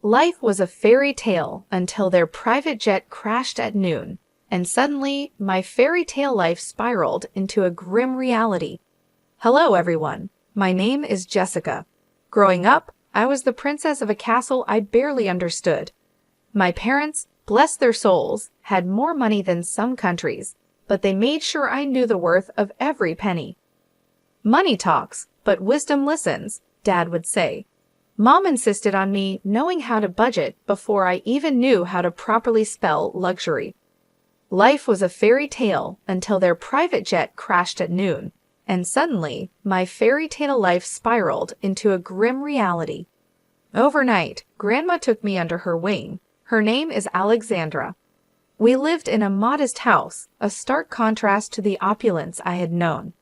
Life was a fairy tale until their private jet crashed at noon, and suddenly my fairy tale life spiraled into a grim reality. Hello, everyone. My name is Jessica. Growing up, I was the princess of a castle I barely understood. My parents, bless their souls, had more money than some countries, but they made sure I knew the worth of every penny. Money talks, but wisdom listens, Dad would say. Mom insisted on me knowing how to budget before I even knew how to properly spell luxury. Life was a fairy tale until their private jet crashed at noon, and suddenly my fairy tale life spiraled into a grim reality. Overnight, Grandma took me under her wing. Her name is Alexandra. We lived in a modest house, a stark contrast to the opulence I had known.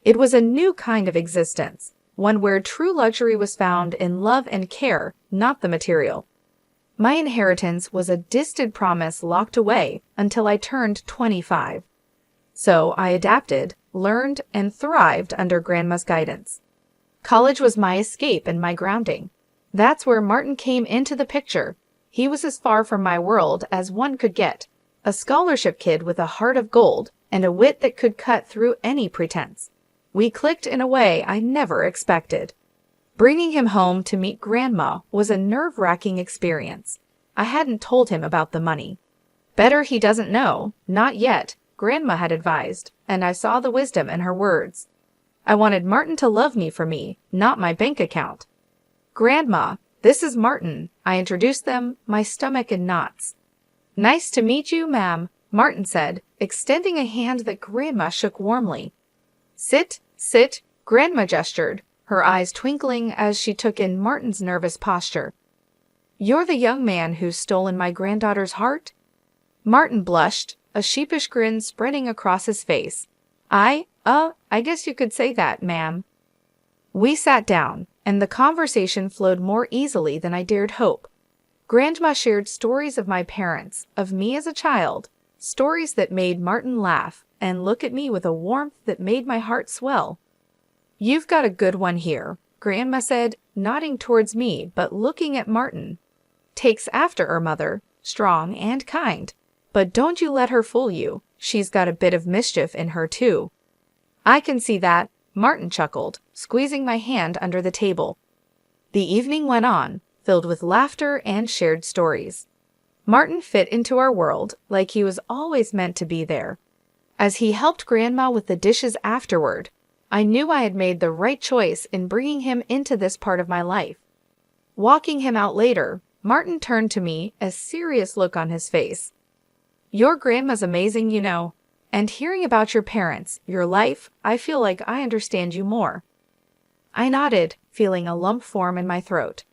It was a new kind of existence, one where true luxury was found in love and care, not the material. My inheritance was a distant promise locked away until I turned 25. So I adapted, learned, and thrived under Grandma's guidance. College was my escape and my grounding. That's where Martin came into the picture. He was as far from my world as one could get, a scholarship kid with a heart of gold and a wit that could cut through any pretense. We clicked in a way I never expected. Bringing him home to meet Grandma was a nerve-wracking experience. I hadn't told him about the money. Better he doesn't know, not yet, Grandma had advised, and I saw the wisdom in her words. I wanted Martin to love me for me, not my bank account. Grandma, this is Martin. I introduced them, my stomach in knots. Nice to meet you, ma'am, Martin said, extending a hand that Grandma shook warmly. Sit, sit, Grandma gestured, her eyes twinkling as she took in Martin's nervous posture. You're the young man who's stolen my granddaughter's heart? Martin blushed, a sheepish grin spreading across his face. I guess you could say that, ma'am. We sat down, and the conversation flowed more easily than I dared hope. Grandma shared stories of my parents, of me as a child, stories that made Martin laugh and look at me with a warmth that made my heart swell. You've got a good one here, Grandma said, nodding towards me but looking at Martin. Takes after her mother, strong and kind. But don't you let her fool you, she's got a bit of mischief in her too. I can see that, Martin chuckled, squeezing my hand under the table. The evening went on, filled with laughter and shared stories. Martin fit into our world like he was always meant to be there. As he helped Grandma with the dishes afterward, I knew I had made the right choice in bringing him into this part of my life. Walking him out later, Martin turned to me, a serious look on his face. Your grandma's amazing, you know, and hearing about your parents, your life, I feel like I understand you more. I nodded, feeling a lump form in my throat.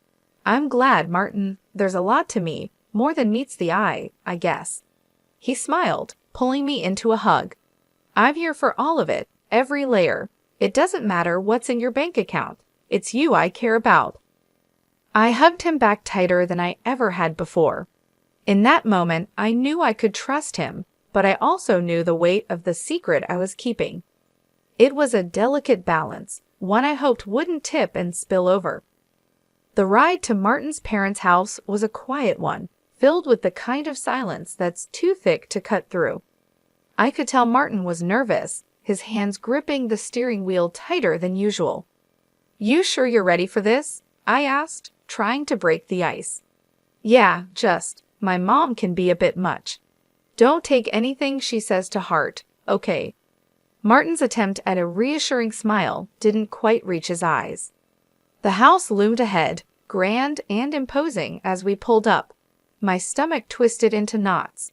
I'm glad, Martin. There's a lot to me, more than meets the eye, I guess. He smiled, pulling me into a hug. I'm here for all of it, every layer. It doesn't matter what's in your bank account. It's you I care about. I hugged him back tighter than I ever had before. In that moment, I knew I could trust him, but I also knew the weight of the secret I was keeping. It was a delicate balance, one I hoped wouldn't tip and spill over. The ride to Martin's parents' house was a quiet one, filled with the kind of silence that's too thick to cut through. I could tell Martin was nervous, his hands gripping the steering wheel tighter than usual. You sure you're ready for this? I asked, trying to break the ice. Yeah, just. My mom can be a bit much. Don't take anything she says to heart, okay? Martin's attempt at a reassuring smile didn't quite reach his eyes. The house loomed ahead, grand and imposing as we pulled up. My stomach twisted into knots.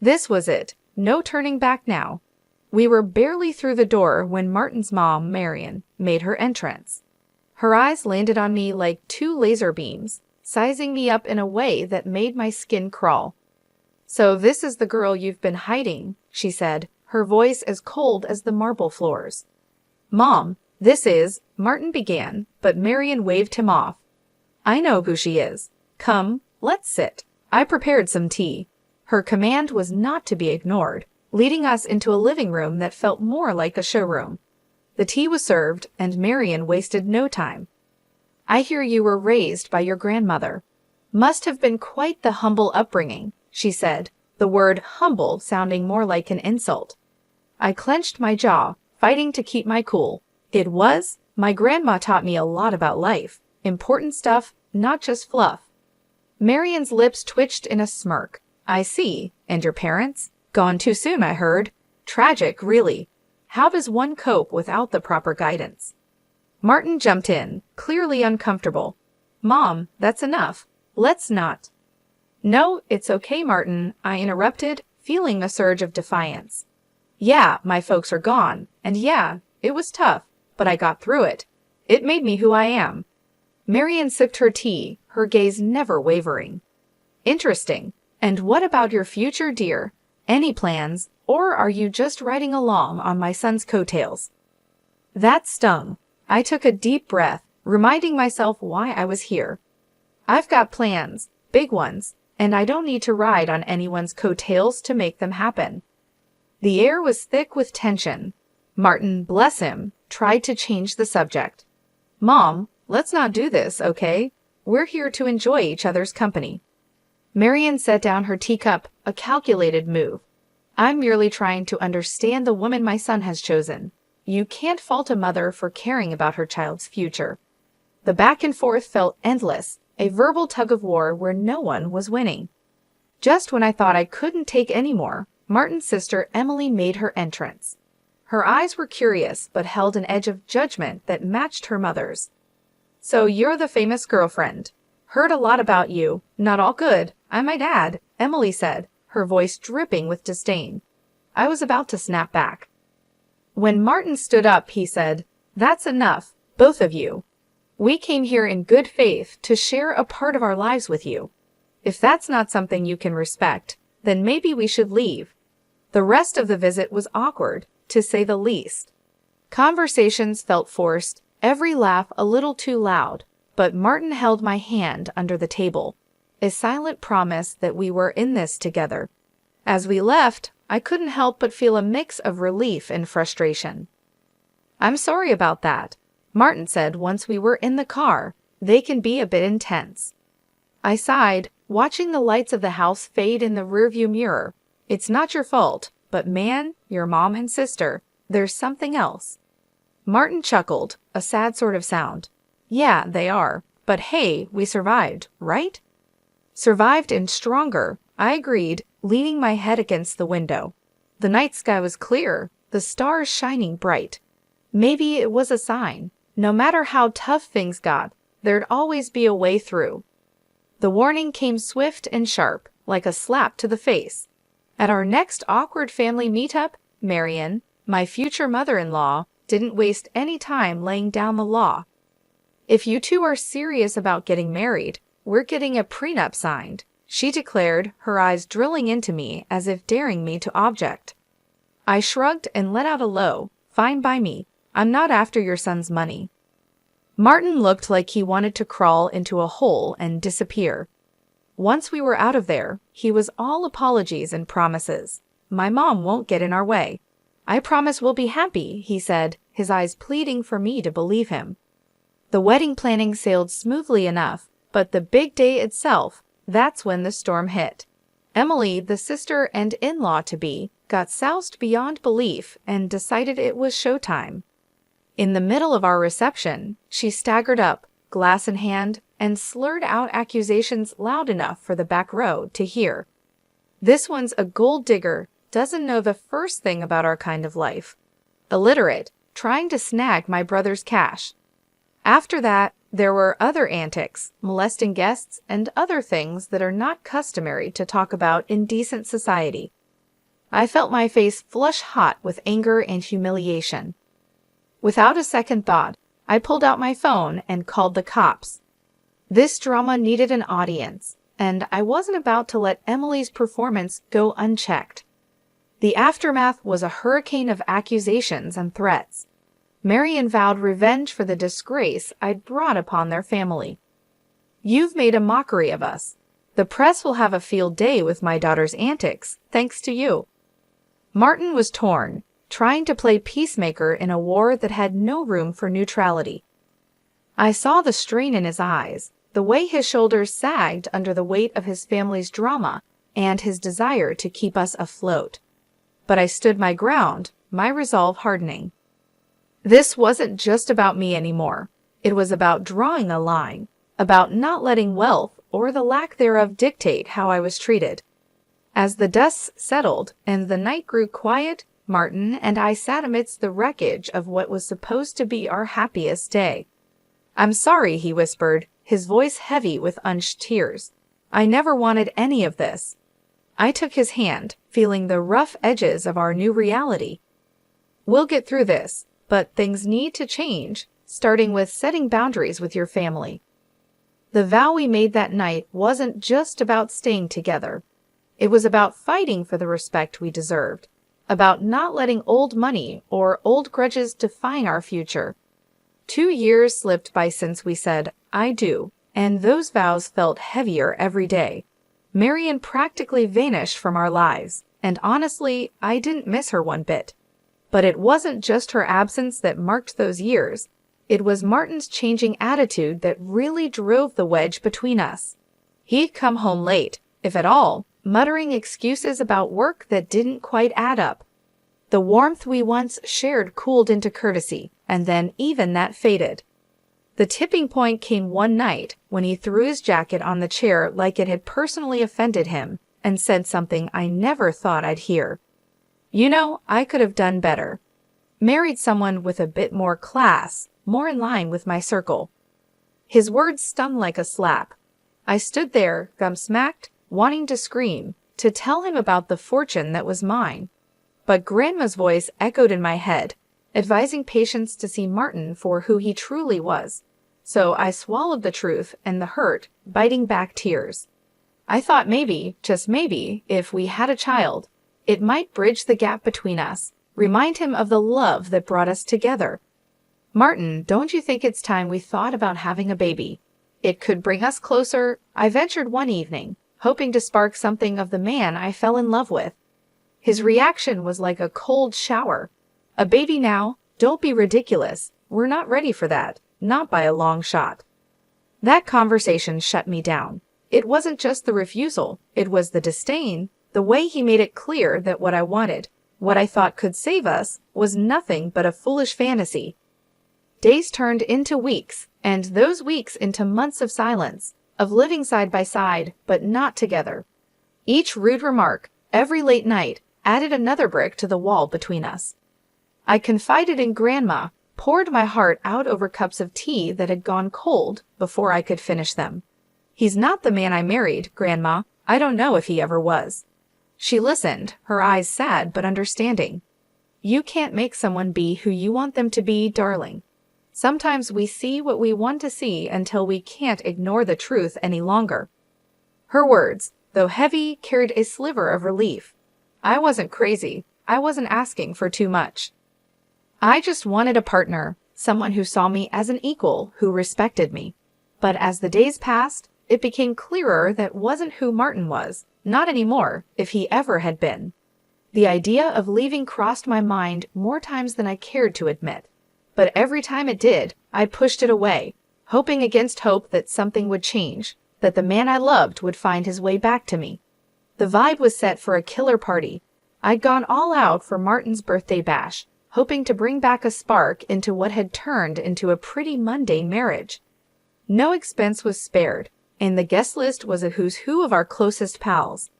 This was it, no turning back now. We were barely through the door when Martin's mom, Marion, made her entrance. Her eyes landed on me like two laser beams, sizing me up in a way that made my skin crawl. So this is the girl you've been hiding, she said, her voice as cold as the marble floors. Mom, this is, Martin began, but Marion waved him off. I know who she is. Come, let's sit. I prepared some tea. Her command was not to be ignored, leading us into a living room that felt more like a showroom. The tea was served, and Marion wasted no time. I hear you were raised by your grandmother. Must have been quite the humble upbringing, she said, the word humble sounding more like an insult. I clenched my jaw, fighting to keep my cool. It was. My grandma taught me a lot about life. Important stuff, not just fluff. Marian's lips twitched in a smirk. I see. And your parents? Gone too soon, I heard. Tragic, really. How does one cope without the proper guidance? Martin jumped in, clearly uncomfortable. Mom, that's enough. Let's not. No, it's okay, Martin, I interrupted, feeling a surge of defiance. Yeah, my folks are gone, and yeah, it was tough, but I got through it. It made me who I am. Marian sipped her tea, her gaze never wavering. Interesting. And what about your future, dear? Any plans, or are you just riding along on my son's coattails? That stung. I took a deep breath, reminding myself why I was here. I've got plans, big ones, and I don't need to ride on anyone's coattails to make them happen. The air was thick with tension. Martin, bless him, tried to change the subject. Mom, let's not do this, okay? We're here to enjoy each other's company. Marian set down her teacup, a calculated move. I'm merely trying to understand the woman my son has chosen. You can't fault a mother for caring about her child's future. The back and forth felt endless, a verbal tug-of-war where no one was winning. Just when I thought I couldn't take any more, Martin's sister Emily made her entrance. Her eyes were curious but held an edge of judgment that matched her mother's. So you're the famous girlfriend. Heard a lot about you. Not all good, I might add, Emily said, her voice dripping with disdain. I was about to snap back. When Martin stood up, he said, That's enough, both of you. We came here in good faith to share a part of our lives with you. If that's not something you can respect, then maybe we should leave. The rest of the visit was awkward, to say the least. Conversations felt forced, every laugh a little too loud, but Martin held my hand under the table, a silent promise that we were in this together. As we left, I couldn't help but feel a mix of relief and frustration. I'm sorry about that, Martin said once we were in the car. They can be a bit intense. I sighed, watching the lights of the house fade in the rearview mirror. It's not your fault, but man, your mom and sister, there's something else. Martin chuckled, a sad sort of sound. Yeah, they are. But hey, we survived, right? Survived and stronger, I agreed, leaning my head against the window. The night sky was clear, the stars shining bright. Maybe it was a sign. No matter how tough things got, there'd always be a way through. The warning came swift and sharp, like a slap to the face. At our next awkward family meetup, Marian, my future mother-in-law, didn't waste any time laying down the law. If you two are serious about getting married, we're getting a prenup signed, she declared, her eyes drilling into me as if daring me to object. I shrugged and let out a low, fine by me. I'm not after your son's money. Martin looked like he wanted to crawl into a hole and disappear. Once we were out of there, he was all apologies and promises. My mom won't get in our way. I promise we'll be happy, he said, his eyes pleading for me to believe him. The wedding planning sailed smoothly enough, but the big day itself, that's when the storm hit. Emily, the sister and in-law-to-be, got soused beyond belief and decided it was showtime. In the middle of our reception, she staggered up, glass in hand, and slurred out accusations loud enough for the back row to hear. This one's a gold digger, doesn't know the first thing about our kind of life. Illiterate, trying to snag my brother's cash. After that, there were other antics, molesting guests, and other things that are not customary to talk about in decent society. I felt my face flush hot with anger and humiliation. Without a second thought, I pulled out my phone and called the cops. This drama needed an audience, and I wasn't about to let Emily's performance go unchecked. The aftermath was a hurricane of accusations and threats. Marian vowed revenge for the disgrace I'd brought upon their family. You've made a mockery of us. The press will have a field day with my daughter's antics, thanks to you. Martin was torn, trying to play peacemaker in a war that had no room for neutrality. I saw the strain in his eyes, the way his shoulders sagged under the weight of his family's drama and his desire to keep us afloat. But I stood my ground, my resolve hardening. This wasn't just about me anymore. It was about drawing a line, about not letting wealth or the lack thereof dictate how I was treated. As the dust settled and the night grew quiet, Martin and I sat amidst the wreckage of what was supposed to be our happiest day. "I'm sorry," he whispered, his voice heavy with unshed tears. "I never wanted any of this." I took his hand, feeling the rough edges of our new reality. "We'll get through this, but things need to change, starting with setting boundaries with your family." The vow we made that night wasn't just about staying together. It was about fighting for the respect we deserved, about not letting old money or old grudges define our future. 2 years slipped by since we said, "I do," and those vows felt heavier every day. Marian practically vanished from our lives, and honestly, I didn't miss her one bit. But it wasn't just her absence that marked those years. It was Martin's changing attitude that really drove the wedge between us. He'd come home late, if at all, muttering excuses about work that didn't quite add up. The warmth we once shared cooled into courtesy, and then even that faded. The tipping point came one night when he threw his jacket on the chair like it had personally offended him and said something I never thought I'd hear. "You know, I could have done better. Married someone with a bit more class, more in line with my circle." His words stung like a slap. I stood there, gum-smacked, wanting to scream, to tell him about the fortune that was mine. But Grandma's voice echoed in my head, advising patience to see Martin for who he truly was. So I swallowed the truth and the hurt, biting back tears. I thought maybe, just maybe, if we had a child, it might bridge the gap between us, remind him of the love that brought us together. "Martin, don't you think it's time we thought about having a baby? It could bring us closer," I ventured one evening, hoping to spark something of the man I fell in love with. His reaction was like a cold shower. "A baby now? Don't be ridiculous. We're not ready for that, not by a long shot." That conversation shut me down. It wasn't just the refusal, it was the disdain, the way he made it clear that what I wanted, what I thought could save us, was nothing but a foolish fantasy. Days turned into weeks, and those weeks into months of silence, of living side by side, but not together. Each rude remark, every late night, added another brick to the wall between us. I confided in Grandma, poured my heart out over cups of tea that had gone cold before I could finish them. "He's not the man I married, Grandma. I don't know if he ever was." She listened, her eyes sad but understanding. "You can't make someone be who you want them to be, darling. Sometimes we see what we want to see until we can't ignore the truth any longer." Her words, though heavy, carried a sliver of relief. I wasn't crazy. I wasn't asking for too much. I just wanted a partner, someone who saw me as an equal, who respected me. But as the days passed, it became clearer that wasn't who Martin was, not anymore, if he ever had been. The idea of leaving crossed my mind more times than I cared to admit. But every time it did, I pushed it away, hoping against hope that something would change, that the man I loved would find his way back to me. The vibe was set for a killer party. I'd gone all out for Martin's birthday bash, hoping to bring back a spark into what had turned into a pretty mundane marriage. No expense was spared, and the guest list was a who's who of our closest pals.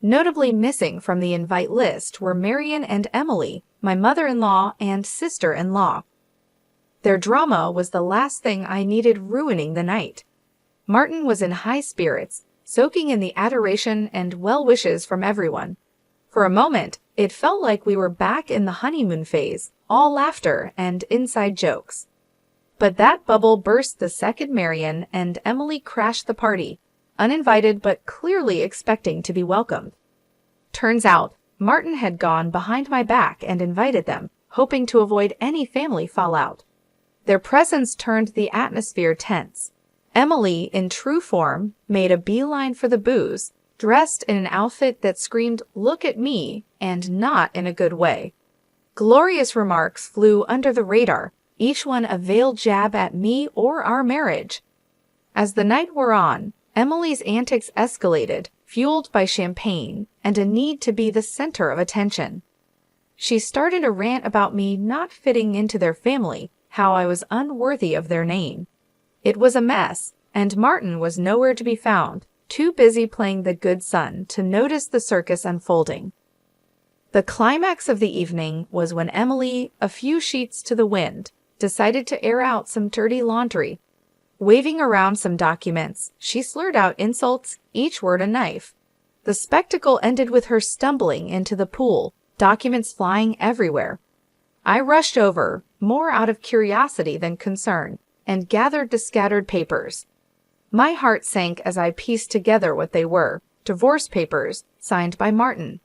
Notably missing from the invite list were Marian and Emily, my mother-in-law and sister-in-law. Their drama was the last thing I needed ruining the night. Martin was in high spirits, soaking in the adoration and well wishes from everyone. For a moment, it felt like we were back in the honeymoon phase, all laughter and inside jokes. But that bubble burst the second Marian and Emily crashed the party, uninvited but clearly expecting to be welcomed. Turns out, Martin had gone behind my back and invited them, hoping to avoid any family fallout. Their presence turned the atmosphere tense. Emily, in true form, made a beeline for the booze, dressed in an outfit that screamed, "Look at me," and not in a good way. Glorious remarks flew under the radar, each one a veiled jab at me or our marriage. As the night wore on, Emily's antics escalated, fueled by champagne and a need to be the center of attention. She started a rant about me not fitting into their family, how I was unworthy of their name. It was a mess, and Martin was nowhere to be found, too busy playing the good son to notice the circus unfolding. The climax of the evening was when Emily, a few sheets to the wind, decided to air out some dirty laundry. Waving around some documents, she slurred out insults, each word a knife. The spectacle ended with her stumbling into the pool, documents flying everywhere. I rushed over, more out of curiosity than concern, and gathered the scattered papers. My heart sank as I pieced together what they were: divorce papers, signed by Martin.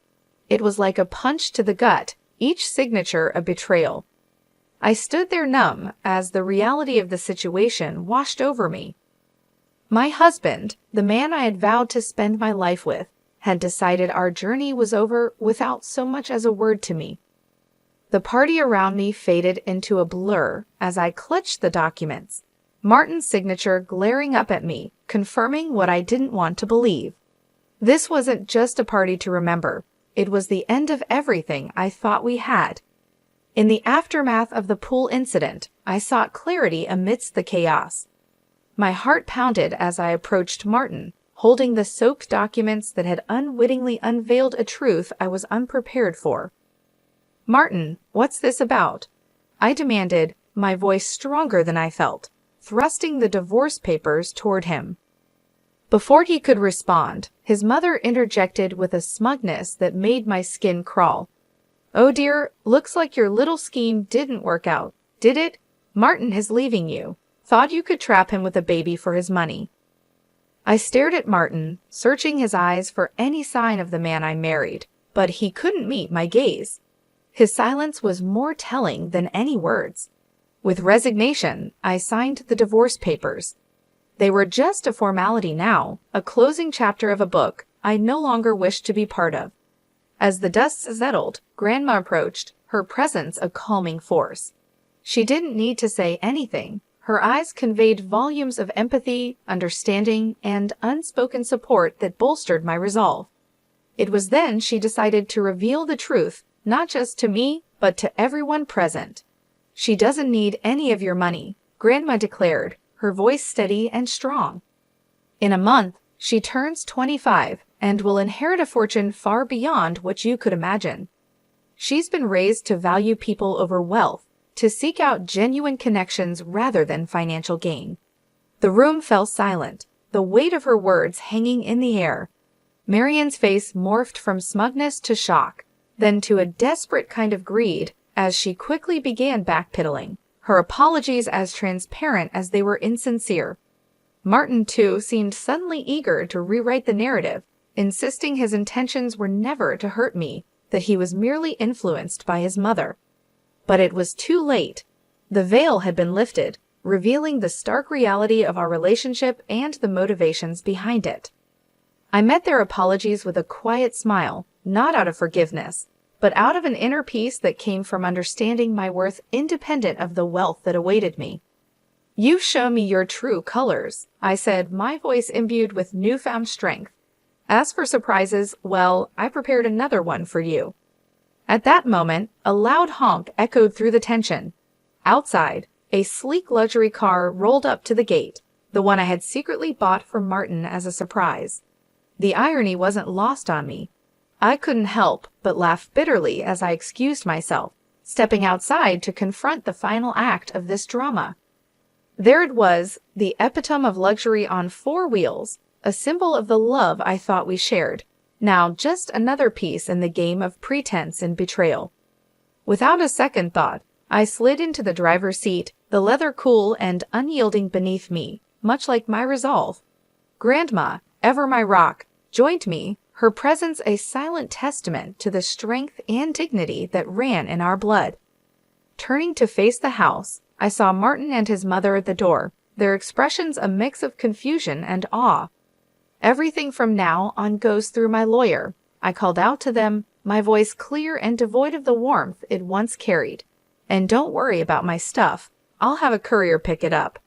It was like a punch to the gut, each signature a betrayal. I stood there numb as the reality of the situation washed over me. My husband, the man I had vowed to spend my life with, had decided our journey was over without so much as a word to me. The party around me faded into a blur as I clutched the documents, Martin's signature glaring up at me, confirming what I didn't want to believe. This wasn't just a party to remember. It was the end of everything I thought we had. In the aftermath of the pool incident, I sought clarity amidst the chaos. My heart pounded as I approached Martin, holding the soaked documents that had unwittingly unveiled a truth I was unprepared for. "Martin, what's this about?" I demanded, my voice stronger than I felt, thrusting the divorce papers toward him. Before he could respond, his mother interjected with a smugness that made my skin crawl. "Oh dear, looks like your little scheme didn't work out, did it? Martin is leaving you. Thought you could trap him with a baby for his money." I stared at Martin, searching his eyes for any sign of the man I married, but he couldn't meet my gaze. His silence was more telling than any words. With resignation, I signed the divorce papers. They were just a formality now, a closing chapter of a book I no longer wished to be part of. As the dust settled, Grandma approached, her presence a calming force. She didn't need to say anything. Her eyes conveyed volumes of empathy, understanding, and unspoken support that bolstered my resolve. It was then she decided to reveal the truth, not just to me, but to everyone present. "She doesn't need any of your money," Grandma declared, her voice steady and strong. "In a month, she turns 25 and will inherit a fortune far beyond what you could imagine. She's been raised to value people over wealth, to seek out genuine connections rather than financial gain." The room fell silent, the weight of her words hanging in the air. Marian's face morphed from smugness to shock, then to a desperate kind of greed as she quickly began backpedaling, her apologies as transparent as they were insincere. Martin, too, seemed suddenly eager to rewrite the narrative, insisting his intentions were never to hurt me, that he was merely influenced by his mother. But it was too late. The veil had been lifted, revealing the stark reality of our relationship and the motivations behind it. I met their apologies with a quiet smile, not out of forgiveness, but out of an inner peace that came from understanding my worth independent of the wealth that awaited me. "You've shown me your true colors," I said, my voice imbued with newfound strength. "As for surprises, well, I prepared another one for you." At that moment, a loud honk echoed through the tension. Outside, a sleek luxury car rolled up to the gate, the one I had secretly bought for Martin as a surprise. The irony wasn't lost on me. I couldn't help but laugh bitterly as I excused myself, stepping outside to confront the final act of this drama. There it was, the epitome of luxury on 4 wheels, a symbol of the love I thought we shared. Now just another piece in the game of pretense and betrayal. Without a second thought, I slid into the driver's seat, the leather cool and unyielding beneath me, much like my resolve. Grandma, ever my rock, joined me, her presence a silent testament to the strength and dignity that ran in our blood. Turning to face the house, I saw Martin and his mother at the door, their expressions a mix of confusion and awe. "Everything from now on goes through my lawyer," I called out to them, my voice clear and devoid of the warmth it once carried. "And don't worry about my stuff. I'll have a courier pick it up."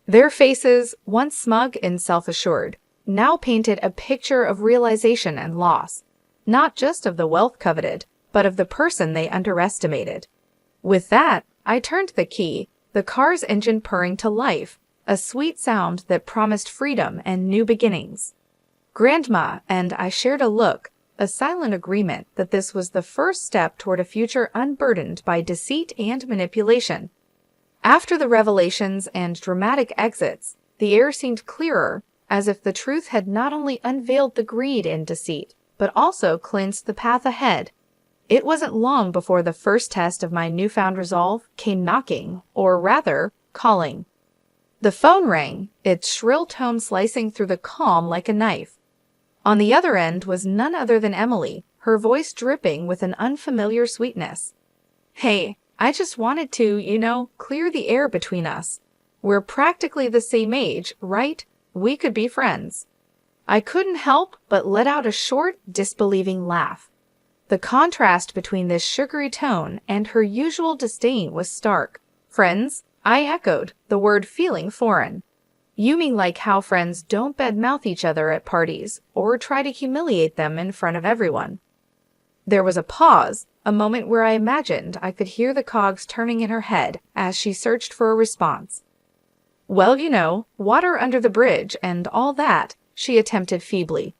Their faces, once smug and self-assured, now painted a picture of realization and loss, not just of the wealth coveted, but of the person they underestimated. With that, I turned the key, the car's engine purring to life, a sweet sound that promised freedom and new beginnings. Grandma and I shared a look, a silent agreement that this was the first step toward a future unburdened by deceit and manipulation. After the revelations and dramatic exits, the air seemed clearer, as if the truth had not only unveiled the greed and deceit, but also cleansed the path ahead. It wasn't long before the first test of my newfound resolve came knocking, or rather, calling. The phone rang, its shrill tone slicing through the calm like a knife. On the other end was none other than Emily, her voice dripping with an unfamiliar sweetness. "Hey, I just wanted to, clear the air between us. We're practically the same age, right? We could be friends." I couldn't help but let out a short, disbelieving laugh. The contrast between this sugary tone and her usual disdain was stark. "Friends?" I echoed, the word feeling foreign. "You mean like how friends don't badmouth each other at parties or try to humiliate them in front of everyone?" There was a pause, a moment where I imagined I could hear the cogs turning in her head as she searched for a response. "Well, water under the bridge and all that," she attempted feebly.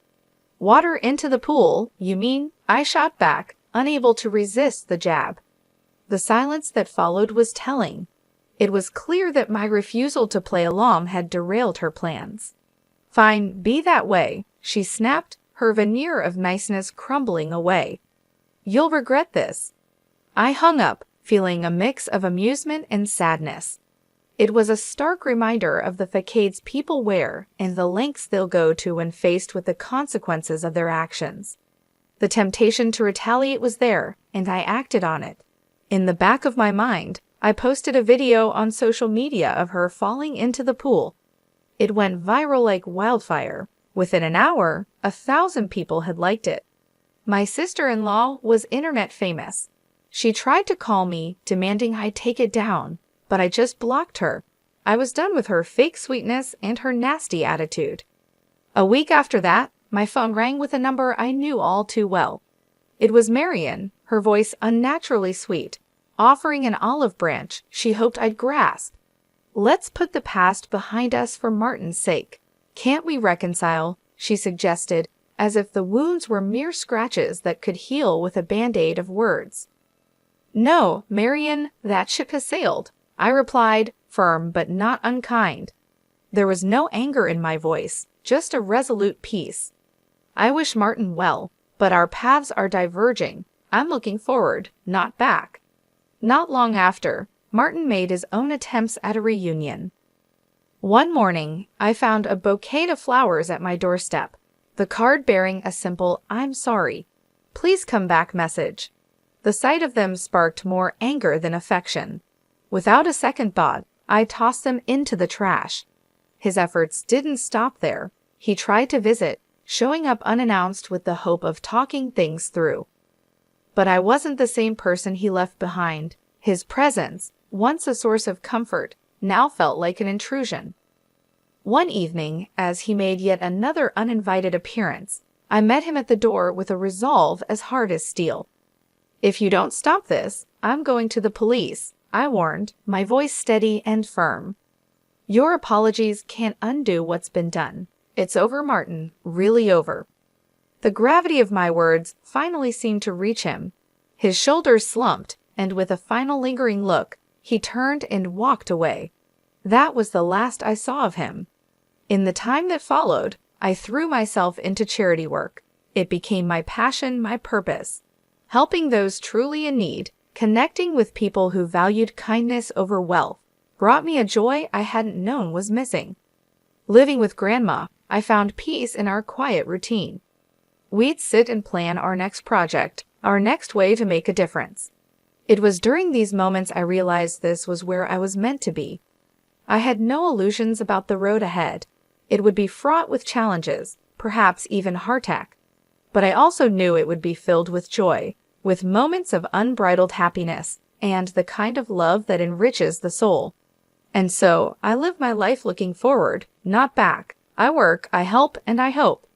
"Water into the pool, you mean?" I shot back, unable to resist the jab. The silence that followed was telling. It was clear that my refusal to play along had derailed her plans. "Fine, be that way," she snapped, her veneer of niceness crumbling away. "You'll regret this." I hung up, feeling a mix of amusement and sadness. It was a stark reminder of the facades people wear and the lengths they'll go to when faced with the consequences of their actions. The temptation to retaliate was there, and I acted on it. In the back of my mind, I posted a video on social media of her falling into the pool. It went viral like wildfire. Within an hour, 1,000 people had liked it. My sister-in-law was internet famous. She tried to call me, demanding I take it down, but I just blocked her. I was done with her fake sweetness and her nasty attitude. A week after that, my phone rang with a number I knew all too well. It was Marian, her voice unnaturally sweet, offering an olive branch she hoped I'd grasp. "Let's put the past behind us for Martin's sake. Can't we reconcile?" she suggested, as if the wounds were mere scratches that could heal with a band-aid of words. "No, Marian, that ship has sailed," I replied, firm but not unkind. There was no anger in my voice, just a resolute peace. "I wish Martin well, but our paths are diverging. I'm looking forward, not back." Not long after, Martin made his own attempts at a reunion. One morning, I found a bouquet of flowers at my doorstep, the card bearing a simple "I'm sorry. Please come back" message. The sight of them sparked more anger than affection. Without a second thought, I tossed them into the trash. His efforts didn't stop there. He tried to visit, showing up unannounced with the hope of talking things through. But I wasn't the same person he left behind. His presence, once a source of comfort, now felt like an intrusion. One evening, as he made yet another uninvited appearance, I met him at the door with a resolve as hard as steel. "If you don't stop this, I'm going to the police," I warned, my voice steady and firm. "Your apologies can't undo what's been done. It's over, Martin, really over." The gravity of my words finally seemed to reach him. His shoulders slumped, and with a final lingering look, he turned and walked away. That was the last I saw of him. In the time that followed, I threw myself into charity work. It became my passion, my purpose. Helping those truly in need, connecting with people who valued kindness over wealth, brought me a joy I hadn't known was missing. Living with Grandma, I found peace in our quiet routine. We'd sit and plan our next project, our next way to make a difference. It was during these moments I realized this was where I was meant to be. I had no illusions about the road ahead. It would be fraught with challenges, perhaps even heartache. But I also knew it would be filled with joy, with moments of unbridled happiness, and the kind of love that enriches the soul. And so I live my life looking forward, not back. I work, I help, and I hope.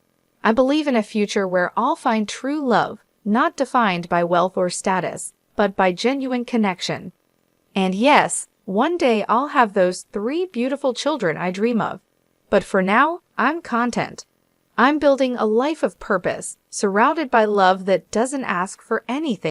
I believe in a future where all find true love, not defined by wealth or status, but by genuine connection. And yes, one day I'll have those 3 beautiful children I dream of. But for now, I'm content. I'm building a life of purpose, surrounded by love that doesn't ask for anything.